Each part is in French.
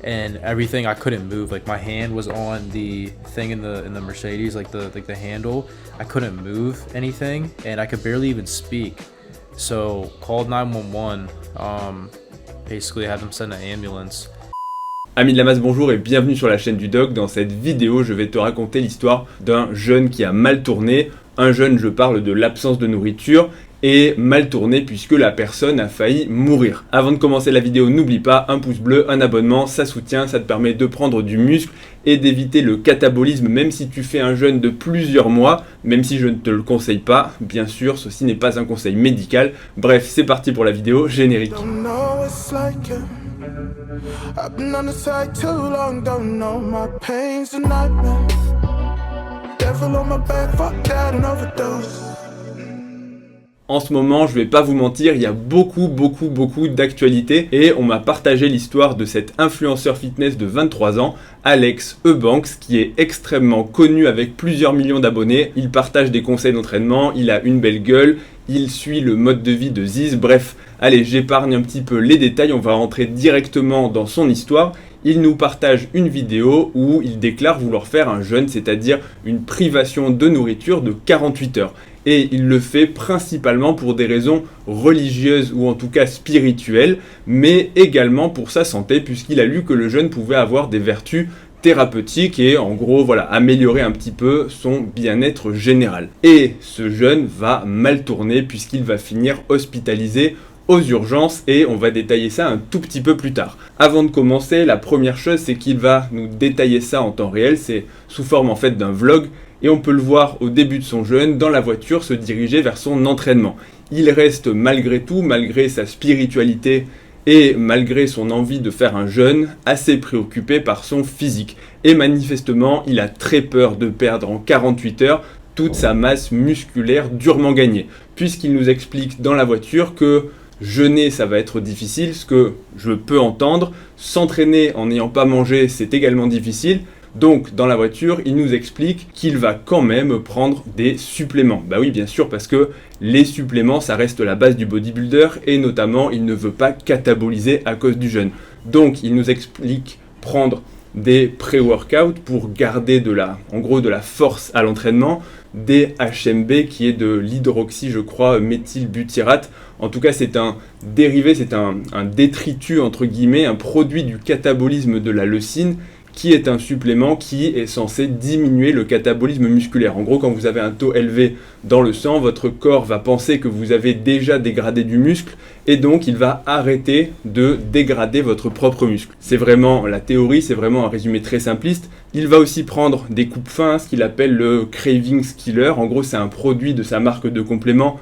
and everything I couldn't move. Like my hand was on the thing in the Mercedes, like the handle. I couldn't move anything, and I could barely even speak. So called 911. Basically had them send an ambulance. Amis de la masse, bonjour et bienvenue sur la chaîne du Doc. Dans cette vidéo, je vais te raconter l'histoire d'un jeune qui a mal tourné. Un jeune, je parle de l'absence de nourriture et mal tourné puisque la personne a failli mourir. Avant de commencer la vidéo, n'oublie pas un pouce bleu, un abonnement, ça soutient, ça te permet de prendre du muscle et d'éviter le catabolisme même si tu fais un jeûne de plusieurs mois, même si je ne te le conseille pas. Bien sûr, ceci n'est pas un conseil médical. Bref, c'est parti pour la vidéo, générique. I've been on the side too long, don't know my pain's a nightmare. Devil on my back, fuck that and overdose. En ce moment, je vais pas vous mentir, il y a beaucoup d'actualités et on m'a partagé l'histoire de cet influenceur fitness de 23 ans, Alex Eubanks, qui est extrêmement connu avec plusieurs millions d'abonnés. Il partage des conseils d'entraînement, il a une belle gueule, il suit le mode de vie de Ziz, bref, allez, j'épargne un petit peu les détails, on va rentrer directement dans son histoire. Il nous partage une vidéo où il déclare vouloir faire un jeûne, c'est-à-dire une privation de nourriture de 48 heures. Et il le fait principalement pour des raisons religieuses ou en tout cas spirituelles, mais également pour sa santé, puisqu'il a lu que le jeûne pouvait avoir des vertus thérapeutiques et en gros voilà, améliorer un petit peu son bien-être général. Et ce jeûne va mal tourner puisqu'il va finir hospitalisé aux urgences et on va détailler ça un tout petit peu plus tard. Avant de commencer, la première chose c'est qu'il va nous détailler ça en temps réel, c'est sous forme en fait d'un vlog et on peut le voir au début de son jeûne dans la voiture se diriger vers son entraînement. Il reste malgré tout, malgré sa spiritualité et malgré son envie de faire un jeûne, assez préoccupé par son physique. Et manifestement, il a très peur de perdre en 48 heures toute sa masse musculaire durement gagnée, puisqu'il nous explique dans la voiture que jeûner, ça va être difficile, ce que je peux entendre. S'entraîner en n'ayant pas mangé, c'est également difficile. Donc, dans la voiture, il nous explique qu'il va quand même prendre des suppléments. Bah oui, bien sûr, parce que les suppléments, ça reste la base du bodybuilder et notamment, il ne veut pas cataboliser à cause du jeûne. Donc, il nous explique prendre des pré-workouts pour garder de la force à l'entraînement, des HMB qui est de l'hydroxy, je crois, méthylbutyrate. En tout cas, c'est un dérivé, c'est un détritus, entre guillemets, un produit du catabolisme de la leucine, qui est un supplément qui est censé diminuer le catabolisme musculaire. En gros, quand vous avez un taux élevé dans le sang, votre corps va penser que vous avez déjà dégradé du muscle et donc il va arrêter de dégrader votre propre muscle. C'est vraiment la théorie, c'est vraiment un résumé très simpliste. Il va aussi prendre des coupes fins, ce qu'il appelle le Cravings Killer. En gros, c'est un produit de sa marque de complément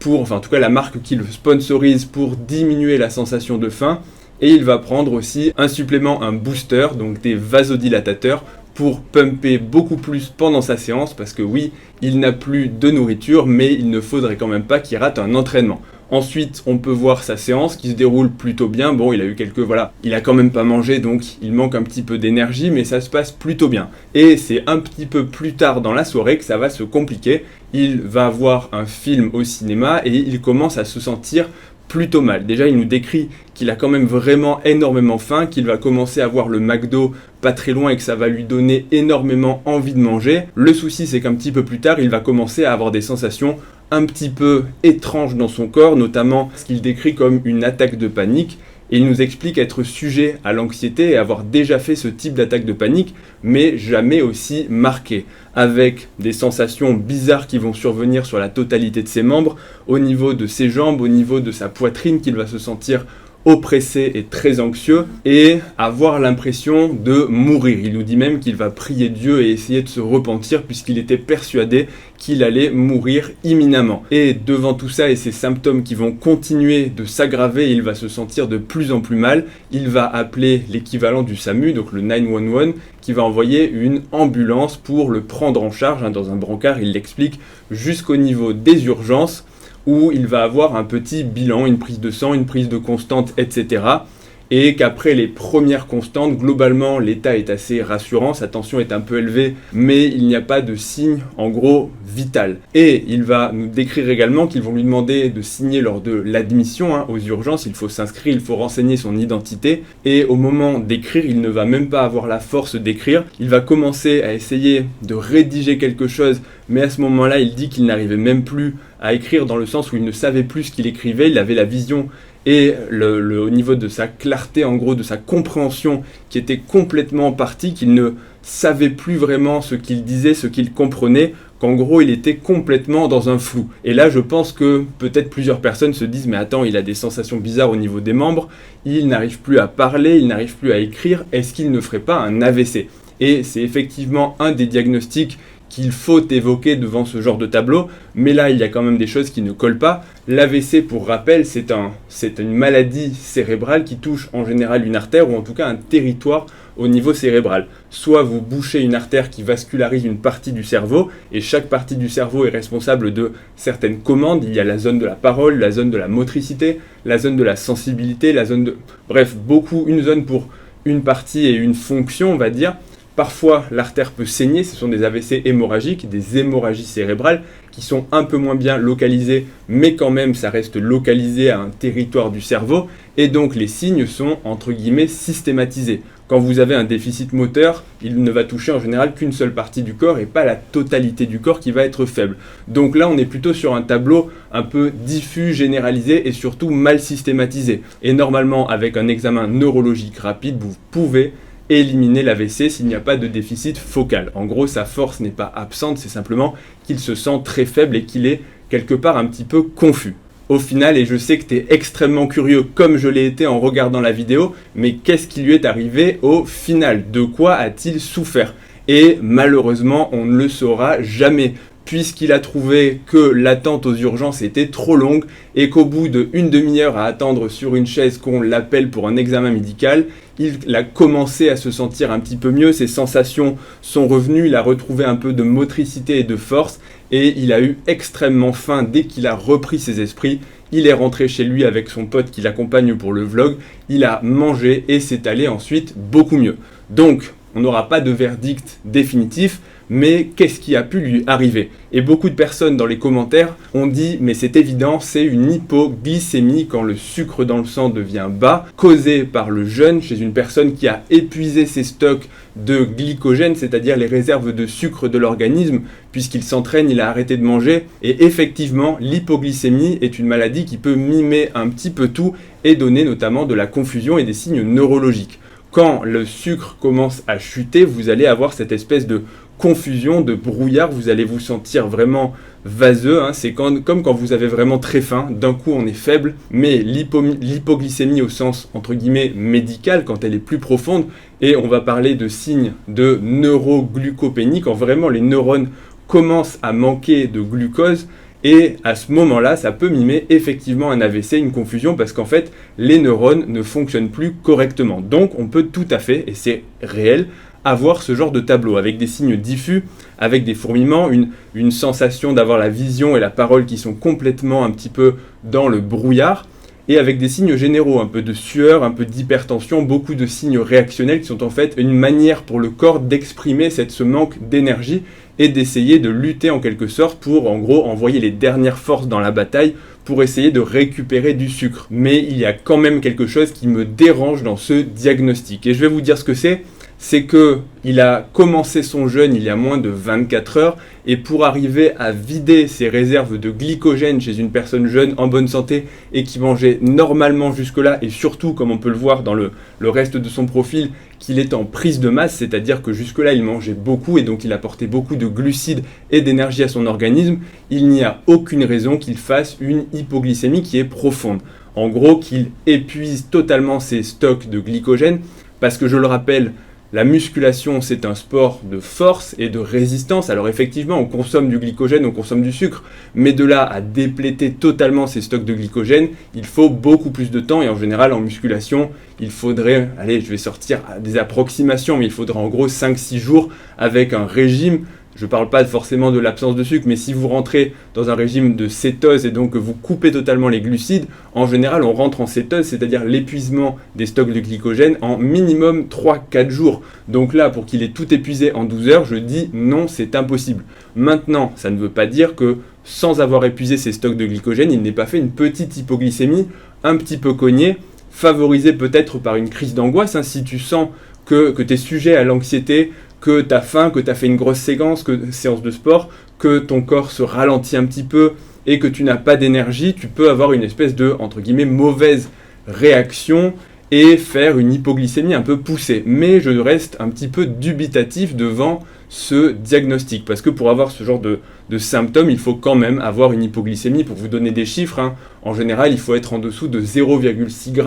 en tout cas la marque qui le sponsorise pour diminuer la sensation de faim. Et il va prendre aussi un supplément, un booster, donc des vasodilatateurs pour pumper beaucoup plus pendant sa séance parce que oui, il n'a plus de nourriture mais il ne faudrait quand même pas qu'il rate un entraînement. Ensuite, on peut voir sa séance qui se déroule plutôt bien. Bon, il a eu il a quand même pas mangé donc il manque un petit peu d'énergie mais ça se passe plutôt bien. Et c'est un petit peu plus tard dans la soirée que ça va se compliquer. Il va voir un film au cinéma et il commence à se sentir plutôt mal. Déjà, il nous décrit qu'il a quand même vraiment énormément faim, qu'il va commencer à voir le McDo pas très loin et que ça va lui donner énormément envie de manger. Le souci, c'est qu'un petit peu plus tard, il va commencer à avoir des sensations un petit peu étranges dans son corps, notamment ce qu'il décrit comme une attaque de panique. Et il nous explique être sujet à l'anxiété et avoir déjà fait ce type d'attaque de panique, mais jamais aussi marqué, avec des sensations bizarres qui vont survenir sur la totalité de ses membres, au niveau de ses jambes, au niveau de sa poitrine, qu'il va se sentir oppressé et très anxieux et avoir l'impression de mourir. Il nous dit même qu'il va prier Dieu et essayer de se repentir puisqu'il était persuadé qu'il allait mourir imminemment. Et devant tout ça et ces symptômes qui vont continuer de s'aggraver, il va se sentir de plus en plus mal. Il va appeler l'équivalent du SAMU, donc le 911, qui va envoyer une ambulance pour le prendre en charge dans un brancard, il l'explique, jusqu'au niveau des urgences, où il va avoir un petit bilan, une prise de sang, une prise de constante, etc. et qu'après les premières constantes, globalement, l'état est assez rassurant, sa tension est un peu élevée, mais il n'y a pas de signe, en gros, vital. Et il va nous décrire également qu'ils vont lui demander de signer lors de l'admission aux urgences, il faut s'inscrire, il faut renseigner son identité, et au moment d'écrire, il ne va même pas avoir la force d'écrire, il va commencer à essayer de rédiger quelque chose, mais à ce moment-là, il dit qu'il n'arrivait même plus à écrire dans le sens où il ne savait plus ce qu'il écrivait, il avait la vision et au niveau de sa clarté, en gros, de sa compréhension qui était complètement partie, qu'il ne savait plus vraiment ce qu'il disait, ce qu'il comprenait, qu'en gros, il était complètement dans un flou. Et là, je pense que peut-être plusieurs personnes se disent « Mais attends, il a des sensations bizarres au niveau des membres, il n'arrive plus à parler, il n'arrive plus à écrire, est-ce qu'il ne ferait pas un AVC ?» Et c'est effectivement un des diagnostics qu'il faut évoquer devant ce genre de tableau, mais là il y a quand même des choses qui ne collent pas. L'AVC, pour rappel, c'est une maladie cérébrale qui touche en général une artère ou en tout cas un territoire au niveau cérébral. Soit vous bouchez une artère qui vascularise une partie du cerveau, et chaque partie du cerveau est responsable de certaines commandes. Il y a la zone de la parole, la zone de la motricité, la zone de la sensibilité, la zone de... Bref, une zone pour une partie et une fonction, on va dire. Parfois, l'artère peut saigner, ce sont des AVC hémorragiques, des hémorragies cérébrales qui sont un peu moins bien localisées, mais quand même, ça reste localisé à un territoire du cerveau, et donc les signes sont, entre guillemets, systématisés. Quand vous avez un déficit moteur, il ne va toucher en général qu'une seule partie du corps et pas la totalité du corps qui va être faible. Donc là, on est plutôt sur un tableau un peu diffus, généralisé et surtout mal systématisé. Et normalement, avec un examen neurologique rapide, vous pouvez éliminer l'AVC s'il n'y a pas de déficit focal. En gros, sa force n'est pas absente, c'est simplement qu'il se sent très faible et qu'il est quelque part un petit peu confus. Au final, et je sais que tu es extrêmement curieux comme je l'ai été en regardant la vidéo, mais qu'est-ce qui lui est arrivé au final? De quoi a-t-il souffert? Et malheureusement, on ne le saura jamais, puisqu'il a trouvé que l'attente aux urgences était trop longue et qu'au bout d'une demi-heure à attendre sur une chaise qu'on l'appelle pour un examen médical, il a commencé à se sentir un petit peu mieux, ses sensations sont revenues, il a retrouvé un peu de motricité et de force et il a eu extrêmement faim dès qu'il a repris ses esprits. Il est rentré chez lui avec son pote qui l'accompagne pour le vlog, il a mangé et c'est allé ensuite beaucoup mieux. Donc, on n'aura pas de verdict définitif, mais qu'est-ce qui a pu lui arriver? Et beaucoup de personnes dans les commentaires ont dit « mais c'est évident, c'est une hypoglycémie quand le sucre dans le sang devient bas, causée par le jeûne chez une personne qui a épuisé ses stocks de glycogène, c'est-à-dire les réserves de sucre de l'organisme, puisqu'il s'entraîne, il a arrêté de manger. Et effectivement, l'hypoglycémie est une maladie qui peut mimer un petit peu tout et donner notamment de la confusion et des signes neurologiques. Quand le sucre commence à chuter, vous allez avoir cette espèce de confusion, de brouillard, vous allez vous sentir vraiment vaseux, c'est comme quand vous avez vraiment très faim, d'un coup on est faible, mais l'hypoglycémie au sens entre guillemets médical, quand elle est plus profonde, et on va parler de signes de neuroglucopénie, quand vraiment les neurones commencent à manquer de glucose, et à ce moment-là, ça peut mimer effectivement un AVC, une confusion, parce qu'en fait, les neurones ne fonctionnent plus correctement. Donc, on peut tout à fait, et c'est réel, avoir ce genre de tableau, avec des signes diffus, avec des fourmillements, une sensation d'avoir la vision et la parole qui sont complètement un petit peu dans le brouillard, et avec des signes généraux, un peu de sueur, un peu d'hypertension, beaucoup de signes réactionnels qui sont en fait une manière pour le corps d'exprimer ce manque d'énergie et d'essayer de lutter en quelque sorte pour en gros envoyer les dernières forces dans la bataille pour essayer de récupérer du sucre. Mais il y a quand même quelque chose qui me dérange dans ce diagnostic et je vais vous dire ce que c'est qu'il a commencé son jeûne il y a moins de 24 heures et pour arriver à vider ses réserves de glycogène chez une personne jeune en bonne santé et qui mangeait normalement jusque-là et surtout, comme on peut le voir dans le reste de son profil, qu'il est en prise de masse, c'est-à-dire que jusque-là il mangeait beaucoup et donc il apportait beaucoup de glucides et d'énergie à son organisme, il n'y a aucune raison qu'il fasse une hypoglycémie qui est profonde. En gros, qu'il épuise totalement ses stocks de glycogène parce que je le rappelle, la musculation, c'est un sport de force et de résistance. Alors effectivement, on consomme du glycogène, on consomme du sucre, mais de là à dépléter totalement ces stocks de glycogène, il faut beaucoup plus de temps. Et en général, en musculation, il faudrait, allez, je vais sortir des approximations, mais il faudrait en gros 5-6 jours avec un régime Je ne parle pas forcément de l'absence de sucre, mais si vous rentrez dans un régime de cétose et donc que vous coupez totalement les glucides, en général on rentre en cétose, c'est-à-dire l'épuisement des stocks de glycogène en minimum 3-4 jours. Donc là, pour qu'il ait tout épuisé en 12 heures, je dis non, c'est impossible. Maintenant, ça ne veut pas dire que sans avoir épuisé ses stocks de glycogène, il n'ait pas fait une petite hypoglycémie, un petit peu cognée, favorisée peut-être par une crise d'angoisse, hein, si tu sens que tu es sujet à l'anxiété, que tu as faim, que tu as fait une grosse séance de sport, que ton corps se ralentit un petit peu et que tu n'as pas d'énergie, tu peux avoir une espèce de, entre guillemets, mauvaise réaction et faire une hypoglycémie un peu poussée. Mais je reste un petit peu dubitatif devant ce diagnostic, parce que pour avoir ce genre de symptômes, il faut quand même avoir une hypoglycémie. Pour vous donner des chiffres, hein, en général, il faut être en dessous de 0,6 g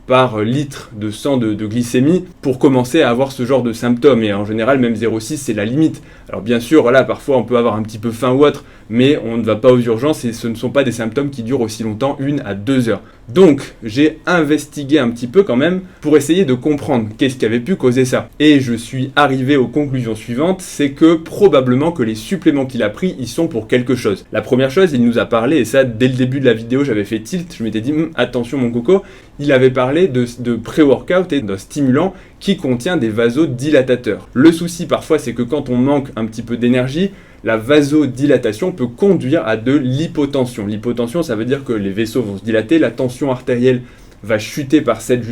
par litre de sang de glycémie pour commencer à avoir ce genre de symptômes. Et en général, même 0,6, c'est la limite. Alors bien sûr, voilà, parfois on peut avoir un petit peu faim ou autre, mais on ne va pas aux urgences et ce ne sont pas des symptômes qui durent aussi longtemps, 1 à 2 heures. Donc, j'ai investigué un petit peu quand même pour essayer de comprendre qu'est-ce qui avait pu causer ça. Et je suis arrivé aux conclusions suivantes, c'est que probablement que les suppléments qu'il a pris, ils sont pour quelque chose. La première chose, il nous a parlé, et ça, dès le début de la vidéo, j'avais fait tilt, je m'étais dit, attention mon coco, il avait parlé de pré-workout et d'un stimulant qui contient des vasodilatateurs. Le souci parfois, c'est que quand on manque un petit peu d'énergie, la vasodilatation peut conduire à de l'hypotension. L'hypotension, ça veut dire que les vaisseaux vont se dilater, la tension artérielle va chuter par cette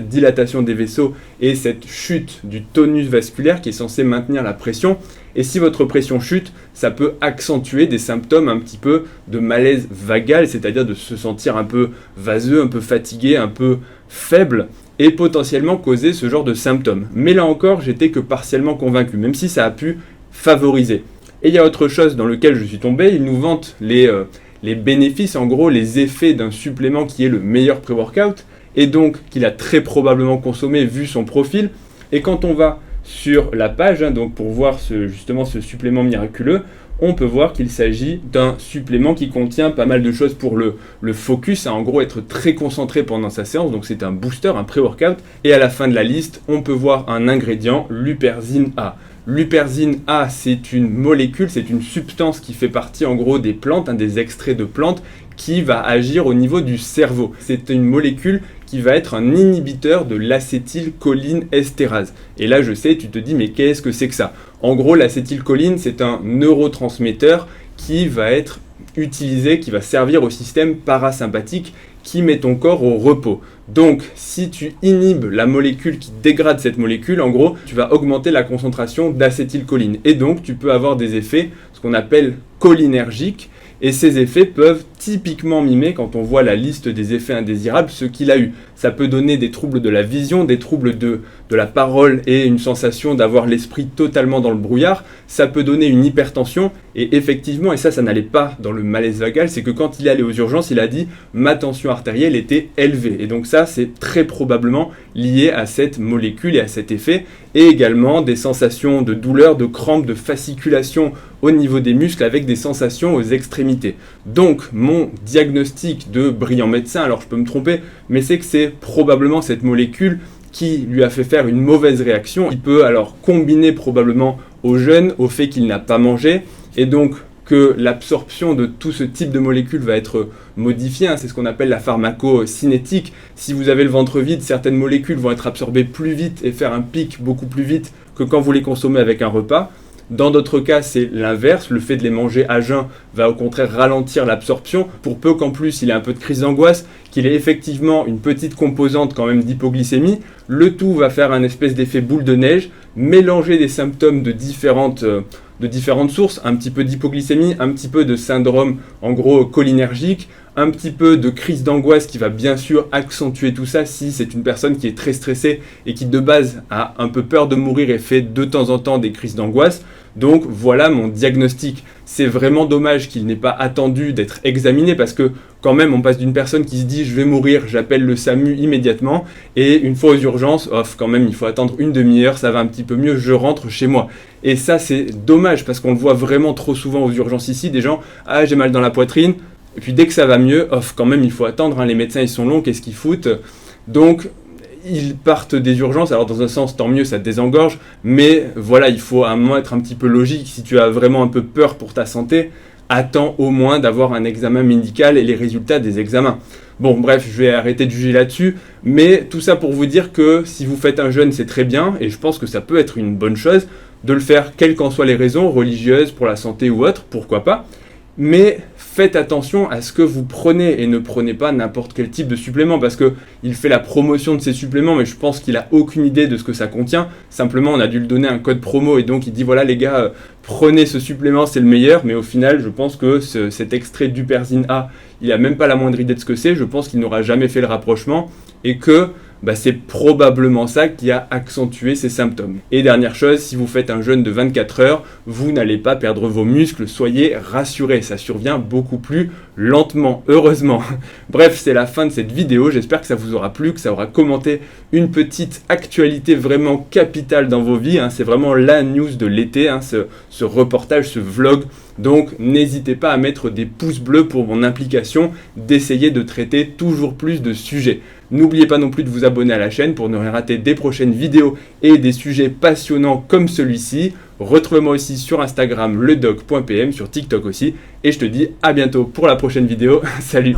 dilatation des vaisseaux et cette chute du tonus vasculaire qui est censé maintenir la pression. Et si votre pression chute, ça peut accentuer des symptômes un petit peu de malaise vagal, c'est-à-dire de se sentir un peu vaseux, un peu fatigué, un peu faible, et potentiellement causer ce genre de symptômes. Mais là encore, j'étais que partiellement convaincu, même si ça a pu favoriser. Et il y a autre chose dans lequel je suis tombé, il nous vante les bénéfices, en gros les effets d'un supplément qui est le meilleur pré-workout, et donc qu'il a très probablement consommé vu son profil. Et quand on va sur la page, hein, donc pour voir justement ce supplément miraculeux, on peut voir qu'il s'agit d'un supplément qui contient pas mal de choses pour le focus, hein, en gros être très concentré pendant sa séance, donc c'est un booster, un pré-workout, et à la fin de la liste, on peut voir un ingrédient, l'huperzine A. L'huperzine A, c'est une molécule, c'est une substance qui fait partie en gros des plantes, hein, des extraits de plantes, qui va agir au niveau du cerveau. C'est une molécule qui va être un inhibiteur de l'acétylcholineestérase. Et là, je sais, tu te dis, mais qu'est-ce que c'est que ça? En gros, l'acétylcholine, c'est un neurotransmetteur qui va être utilisé, qui va servir au système parasympathique qui met ton corps au repos. Donc, si tu inhibes la molécule qui dégrade cette molécule, en gros, tu vas augmenter la concentration d'acétylcholine. Et donc, tu peux avoir des effets, ce qu'on appelle cholinergiques, et ces effets peuvent typiquement mimer, quand on voit la liste des effets indésirables, ce qu'il a eu. Ça peut donner des troubles de la vision, des troubles de la parole et une sensation d'avoir l'esprit totalement dans le brouillard. Ça peut donner une hypertension et effectivement, et ça n'allait pas dans le malaise vagal, c'est que quand il est allé aux urgences, il a dit « ma tension artérielle était élevée ». Et donc ça, c'est très probablement lié à cette molécule et à cet effet. Et également des sensations de douleur, de crampes, de fasciculation au niveau des muscles avec des sensations aux extrémités. Donc mon diagnostic de brillant médecin, alors je peux me tromper, mais c'est que c'est probablement cette molécule qui lui a fait faire une mauvaise réaction. Il peut alors combiner probablement au jeûne, au fait qu'il n'a pas mangé, et donc que l'absorption de tout ce type de molécules va être modifiée, hein, c'est ce qu'on appelle la pharmacocinétique. Si vous avez le ventre vide, certaines molécules vont être absorbées plus vite et faire un pic beaucoup plus vite que quand vous les consommez avec un repas. Dans d'autres cas, c'est l'inverse, le fait de les manger à jeun va au contraire ralentir l'absorption, pour peu qu'en plus il ait un peu de crise d'angoisse, qu'il ait effectivement une petite composante quand même d'hypoglycémie. Le tout va faire un espèce d'effet boule de neige, mélanger des symptômes de différentes sources, un petit peu d'hypoglycémie, un petit peu de syndrome en gros cholinergique, un petit peu de crise d'angoisse qui va bien sûr accentuer tout ça si c'est une personne qui est très stressée et qui de base a un peu peur de mourir et fait de temps en temps des crises d'angoisse. Donc voilà mon diagnostic. C'est vraiment dommage qu'il n'ait pas attendu d'être examiné parce que quand même on passe d'une personne qui se dit je vais mourir, j'appelle le SAMU immédiatement, et une fois aux urgences, quand même il faut attendre une demi-heure, ça va un petit peu mieux, je rentre chez moi. Et ça c'est dommage parce qu'on le voit vraiment trop souvent aux urgences ici, des gens « ah j'ai mal dans la poitrine », et puis dès que ça va mieux, quand même il faut attendre, hein, les médecins ils sont longs, qu'est-ce qu'ils foutent? Donc ils partent des urgences. Alors dans un sens, tant mieux, ça te désengorge, mais voilà, il faut à un moment être un petit peu logique. Si tu as vraiment un peu peur pour ta santé, attends au moins d'avoir un examen médical et les résultats des examens. Bon, bref, je vais arrêter de juger là-dessus, mais tout ça pour vous dire que si vous faites un jeûne, c'est très bien, et je pense que ça peut être une bonne chose de le faire, quelles qu'en soient les raisons, religieuses, pour la santé ou autre, pourquoi pas. Mais faites attention à ce que vous prenez et ne prenez pas n'importe quel type de supplément parce qu'il fait la promotion de ces suppléments mais je pense qu'il n'a aucune idée de ce que ça contient. Simplement on a dû lui donner un code promo et donc il dit voilà les gars prenez ce supplément c'est le meilleur mais au final je pense que cet extrait d'Huperzine A il n'a même pas la moindre idée de ce que c'est. Je pense qu'il n'aura jamais fait le rapprochement et que c'est probablement ça qui a accentué ces symptômes. Et dernière chose, si vous faites un jeûne de 24 heures, vous n'allez pas perdre vos muscles, soyez rassurés, ça survient beaucoup plus lentement, heureusement. Bref, c'est la fin de cette vidéo, j'espère que ça vous aura plu, que ça aura commenté une petite actualité vraiment capitale dans vos vies, c'est vraiment la news de l'été, ce reportage, ce vlog. Donc n'hésitez pas à mettre des pouces bleus pour mon implication d'essayer de traiter toujours plus de sujets. N'oubliez pas non plus de vous abonner à la chaîne pour ne rien rater des prochaines vidéos et des sujets passionnants comme celui-ci. Retrouvez-moi aussi sur Instagram ledoc.pm, sur TikTok aussi. Et je te dis à bientôt pour la prochaine vidéo. Salut!